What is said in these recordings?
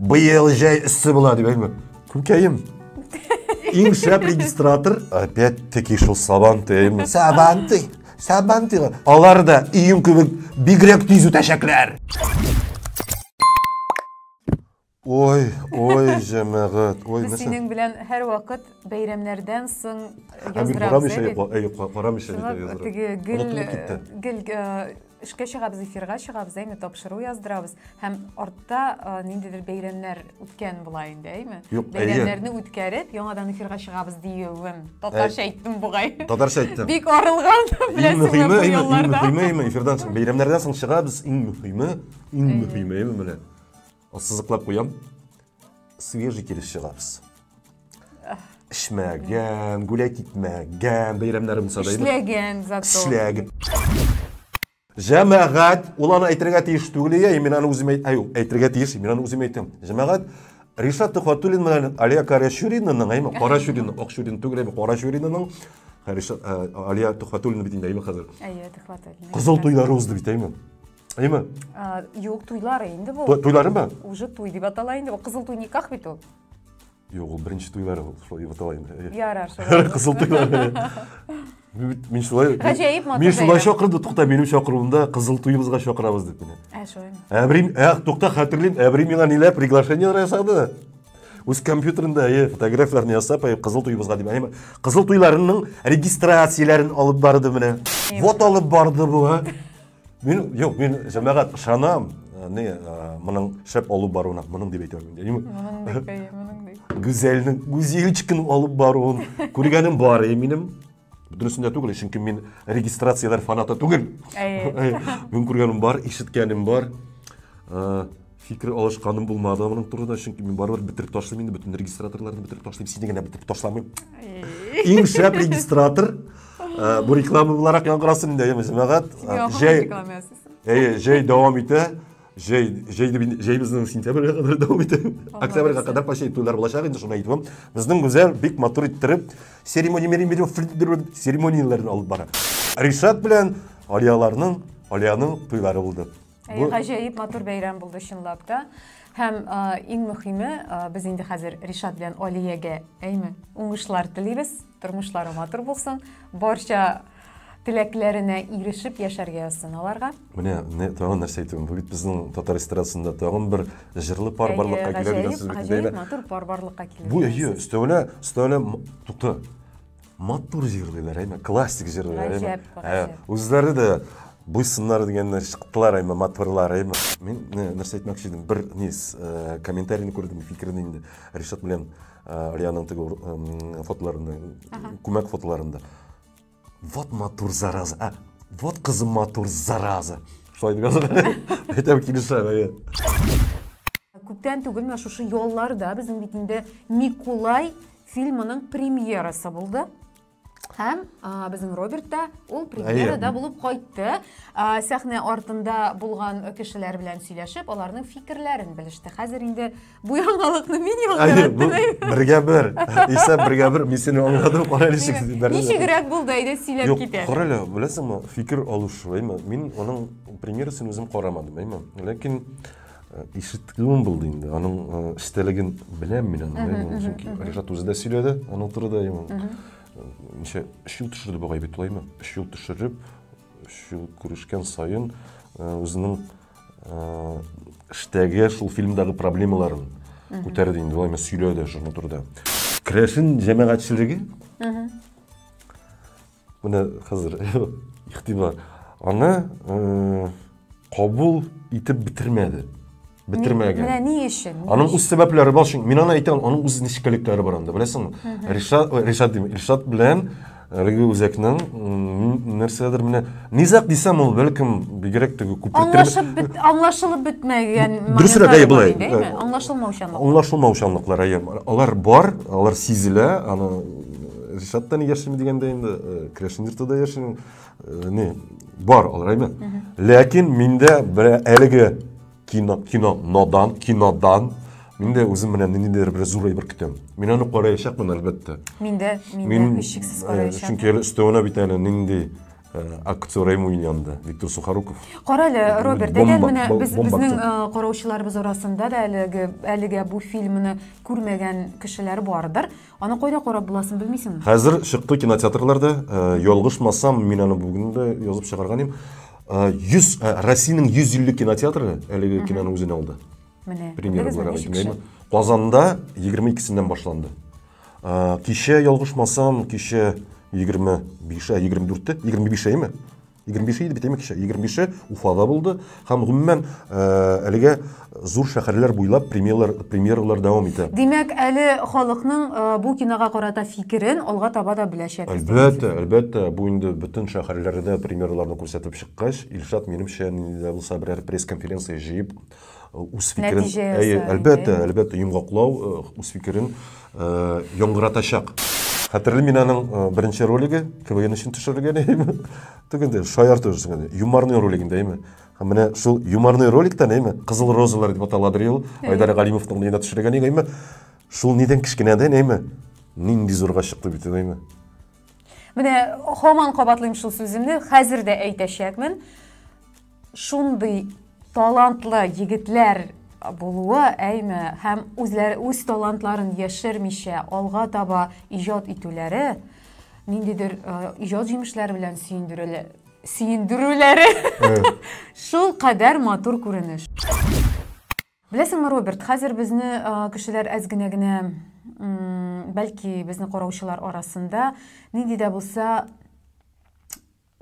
Быйыл жай ісі болады, бәймі? Күкейім. Ең шәп регистратор, опять-таки шыл Сабанты, әймі? Сабанты. Алар да үйін көбік бигрек түйзу тәшәклер. Ой, жәмәғат. Біз сенің білән әр вақыт бәйрәмнәрдән соң яздырабыз, гіл ішке шығабыз, эфирға шығабыз, тапшыру яздырабыз. Һәм артта нендедір бәйрәмнәр үткен бұлайын, деймі? Бәйрәмнәрні үткәріп, яңадан эфирға шығабыз дейуім. Татарша айттым бұғай. Татарша айттым. Бик арылған, біләсің бұл yollarda. Бәйрәмнәрдән соң шығабыз, ең мұхимы, сызықлап қоям, свежий келіс шығабыз. Ішмәген, гулять етмәген, бәйрәмнәрім садайды. Ішләген, зато. Ішләген. Жәмәғат, оланы әйтірге тейіш түгілі, мен аны өзім айтам. Жәмәғат, Ришат Тухватуллин мен Алия Қарашуринның, Қарашурин, Оқшурин түгілі, Қарашуринның, Алия Тухватуллин бітінде, қазір. Қызыл тойлары ұзды бітеймін. Әйме? Yok, туйлары енді бұл. Туйлары ма? Уже туй деп аталайын деп. Қызыл туй никах бет ол? Жоқ, ол бірінші туйлары деп аталайын. Ярар, қызыл туйлары. Мен шулай шақырды, тоқта менің шақыруымда қызыл туйымызға шақырамыз деп. Тоқта қатырлейм, әбірей мені нелі приглашение жасады. Өз компьютерінде фотографияларын жасап, қызыл туйымызға деп. Қызыл туйларының регистрацияларын алып барды міне. Вот алып барды бұл. Мен жәмәғат шанам, мұның шәп алып баруына, мұның деп айтамын. Гүзелчікін алып баруын, көргенім бар, емінім. Бүтін үстінде түгіл, шынки мен регистрациялар фаната түгіл. Мен көргенім бар, ешіткенім бар. Фикір алышқаным болмады, мұның тұрыда, шынки мен бар-бар бітіріп ташлаймын, bütün регистраторларын бітіріп ташлаймын, сенегені бітіріп ташламайым. Ең шәп регистратор. Bu reklamı olarak yankılasın diye Мәғат. Жай давам ете. Жай біздің сентябрға қадар давам ете. Октябрға қадар пашай тойлар болашақ енді шуны айтып. Біздің güzel бик матур иттіріп церемонияларын алып бара. Ришат білән Алияның тойлары болды. Ғажайып матур бәйрәм болды шынлап та. Һәм иң мөһиме, біз енді қазір Ришат белән Алиягә уңышлар телибез, тормышлары матур булсын, барча теләкләренә ирешеп яшәргә язсын аларга. Менә тагын нәрсә әйтәм, бу бит безнең татар эстрадасында тагын бер җырлы пар барлыкка килә дигән сүз бит. Матур пар барлыкка килә. Бу өстәвенә туты. Матур җырлыйлар, классик җырлыйлар. Үзләре дә Бұйсынлар дегенде шықтылар, матварлар. Мен нәрсе айтмақшы едім, бір комментарийні көрдім, фикірін енді. Ришат білен Алияның фотоларында, көмек фотоларында. Вот матур зараза, вот қызым матур зараза. Шылайды қазір, айтам келіші. Көптен түгіл мен шушы yollarda біздің бетінде Миколай фильмінің премьерасы болды. Һәм біздің Робертта ол премьерада болып қайтты. Сәхне артында болған кешеләр белән сөйләшеп, аларның фикерләрен белеште. Хәзер инде бу яңалыкны мин яңгыраттым. Бергә-бер. Исә бергә-бер мин сине аңладым. Ничегрәк булды иде сөйләп китә. Юк, карале, беләсеңме, фикер алышу, мин аның премьерасын үзем карамадым, ләкин ишеткәнем булды инде. Аның истәлеген беләм мин аны, чөнки Ришат үзе дә сөйләде, аның турыда. Неше 3 ел төшерде бугай бит улаймы? 3 ел төшереп, 3 ел күрешкән сайын үзенең эштәге шул фильмдагы проблемаларын күтәрде инде, улаймы сөйләде шуны турыда. Крашин җәмәгатьчелеге. Менә хәзер ихтимал аны кабул итеп бетермәде. Бетермәгән. Менә ни өчен? Аның үз сәбәпләре бар шуң. Мин аны әйтәм, аның үз ничеклекләре бар анда. Беләсеңме? Ришат белән Рәги үзәкнең нәрсәдер менә низак дисәм ул бәлкем бигрәк теге күп аңлашылып бетмәгән. Дөресрәк булай. Аңлашылмаучанлыклар. Алар бар, алар сизелә, аны Ришаттан яшәми дигәндә инде Крашинирда да яшәми. Бар, алар ләкин миндә әлеге кинодан Минде үзем менән ниндидер бер зурай бер көтәм. Мин аны караячакмын әлбәттә. Миндә һичшиксез караячак. Чөнки өстәвенә бит әле нинди актерым уйнанды, Виктор Сухоруков. Қарайлы, Роберт, әгән менә безнең караучыларыбыз арасында да әлегә бу фильмны күрмәгән кешеләр бардыр. Аны кайда карап буласын белмисеңме? Хәзер чыкты кинотеатрларда, ялгышмасам, мин аны бүген дә язып чыгарган идем. Россиянең 150 кинотеатры әлеге киноны үзенә алды. Менә. Премьера буларак әйтәм. Казанда 22-сеннән башланды. Кичә ялгышмасам, кичә 25-24-те, 25-ме? 25 иде бит әйме кичә, 25 Уфада булды. Һәм гомумән әлегә зур шәһәрләр буйлап премьералар дәвам итә. Димәк, әле халыкның бу кинога карата фикерен алга таба да беләчәк. Әлбәттә, бу инде бөтен шәһәрләрдә премьераларны күрсәтеп чыккач, Илшат минемчә нидә булса берәр пресс-конференция җыеп, үз фикерен, әлбәттә, йомгаклау, үз фикерен яңгыратачак. Хәтерле мин аның беренче ролиге КВН өчен төшерелгән. Төгендә шаяр төшергән. Юморный ролигендә әйме. Һәм менә шул юморный роликтан әйме, Кызыл розалар дип аталадыр ел. Айдар Галимовның нидә төшергән әйме. Шул нидән кичкенәдән әйме. Нинди зурга чыкты бит әйме. Менә һаман кабатлыйм шул сүземне, хәзер дә әйтәчәкмен. Шундый талантлы егетләр булуы әйме һәм үз талантларын яшермичә алга таба иҗат итүләре ниндидер иҗат җимешләре белән сөендерүләре шул кадәр матур күренеш. Беләсеңме, Роберт, хәзер безне кешеләр әз генә бәлки безне караучылар арасында нинди дә булса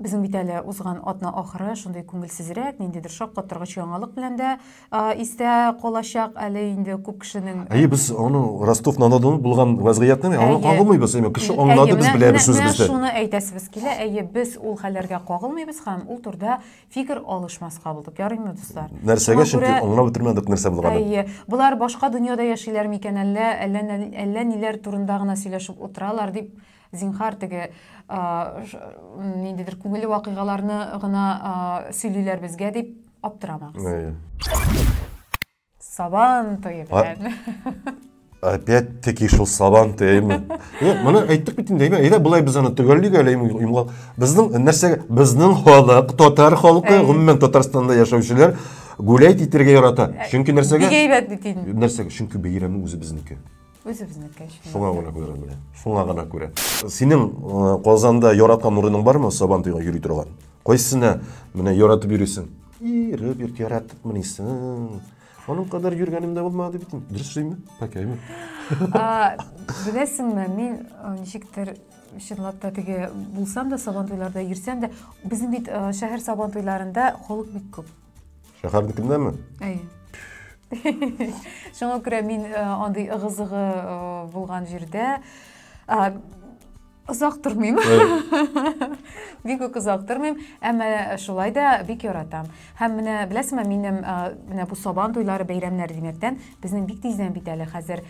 Безнең бит әле узган атна ахыры шундый күңелсезрәк, ниндидер шаккаттыргыч яңалык белән дә истә калачак әле инде күп кешенең. Без аны Ростов-на-Дону булган вазгыятны аны кагылмыйбыз, кеше аңлады, без беләбез сүзебезне. Шуны әйтәсебез килә, без ул хәлләргә кагылмыйбыз һәм ул турда фикер алышмаска булдык. Ярыймы, дуслар? Нәрсәгә чөнки аңлап бетермәдек нәрсә булган. Булар башка дөньяда яшиләр микән әллә ниләр турында гына сөйләшеп утыралар дип зинһар теге ниндидер күңелле вакыйгаларны гына сөйлиләр безгә дип аптырамагыз. Сабан туе белән. Опять-таки шул сабан тәйме. Моны әйттек бит инде, әйдә булай без аны төгәллек әле уймга. Безнең нәрсәгә? Безнең халык, татар халкы, гомумән Татарстанда яшәүчеләр гүләйт итәргә ярата. Чөнки нәрсәгә? Бигәйбәт бит инде. Нәрсәгә? Чөнки бәйрәме үзе безнеке. Үзебезнеке. Шуңа гына күрә. Синең Казанда яраткан урының бармы сабан туйга йөри торган? Кайсына менә яратып йөрисең? Роберт яратып мынисың. Аның кадәр йөргәнем дә булмады бит. Дөрес сөйме? Пакаймы? Беләсеңме, мин ничектер чынлап та теге булсам да сабан туйларда йөрсәм дә, безнең бит шәһәр сабан туйларында халык бик күп. Шәһәрнекендәме? Шуңа күрә мин андый ыгы-зыгы булган җирдә озак тормыйм. Бик озак тормыйм, әмма шулай да бик яратам. Һәм менә беләсеңме, минем менә бу сабан туйлары бәйрәмнәре димәктән безнең бик тиздән бит әле хәзер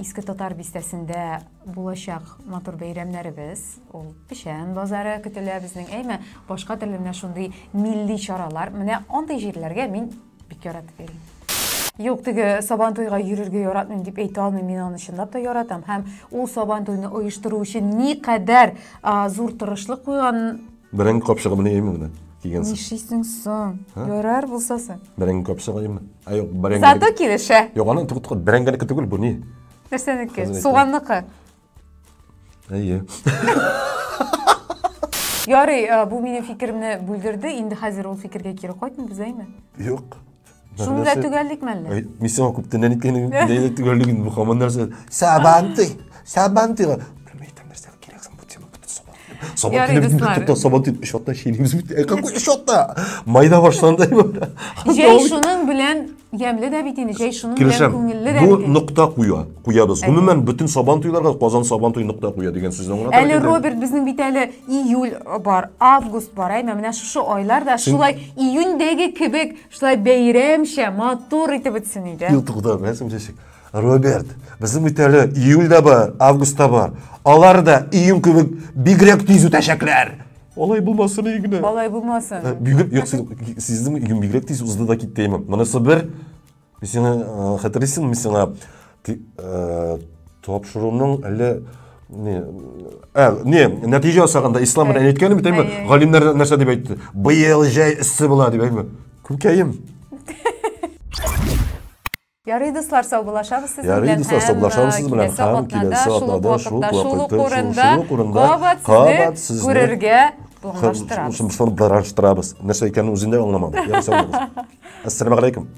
иске татар бистәсендә булачак матур бәйрәмнәребез. Ул пешән базары көтелә безнең, әйме башка төрле менә шундый милли чаралар. Менә андый җирләргә мин бик яратып йөрим. Юк, теге сабан туйга йөрергә яратмыйм дип әйтә алмыйм, мин аны чынлап та яратам. Һәм ул сабан туйны оештыру өчен никадәр зур тырышлык куйган. Бәрәңге капчыгы менә йеме менә кигәнсең. Нишисең соң? Ярар булсасы. Бәрәңге капчыгы йеме? Юк, бәрәңге. Зато килешә. Юк, аны тутка бәрәңгене түгел, бу ни? Нәрсәнеке? Суганныкы. Ярый, бу минем фикеремне бүлдерде. Инде хәзер ул фикергә кире кайтмыйбыз, әйме? Юк. Шунда түгәллек мәлле. Мин сиңа күптән әйткәнем, нидә түгәллеген бу һаман нәрсә. Сабан туй. Белмәйтем нәрсә кирәксен бу тема бит сабан. Сабан туй шотта шилибез бит. Какой шотта? Майда башландаймы? Җәй шуның белән ямлы да бит инде. Җәй шуның белән күңелле дә бит. Бу нокта куябыз. Гомумән бөтен сабан туйларга Казан сабан туй нокта куя дигән сүздән гына. Әле Роберт, безнең бит әле июль бар, август бар, әйме менә шушы айларда шулай июньдәге кебек шулай бәйрәмчә матур итеп үтсен иде. Юлтыгда мәсәм җәшек. Роберт, безнең бит әле июльдә бар, августта бар. Алар да июнь кебек бигрәк тиз үтәчәкләр. Алай булмасын игене. Алай булмасын. Юк, сезнең июнь бигрәк тиз узды да китте әйме. Монысы бер мисеңа хәтерлисеңме, мисеңа тапшыруның әле не нәтиже жасағанда ислам менен айтканым бит эми галимдер нәрсә дип әйтте, быел җәй эссе була дип әйтме. Күкәем. Ярый дуслар, сау булашабыз сез белән. Ярый дуслар, сау булашабыз сез белән. Һәм киләсе атнада шул вакытта кабат сезне күрергә булаштырабыз. Шуны булаштырабыз. Нәрсә икәнен үзендә аңламадык. Ассаламу алейкум.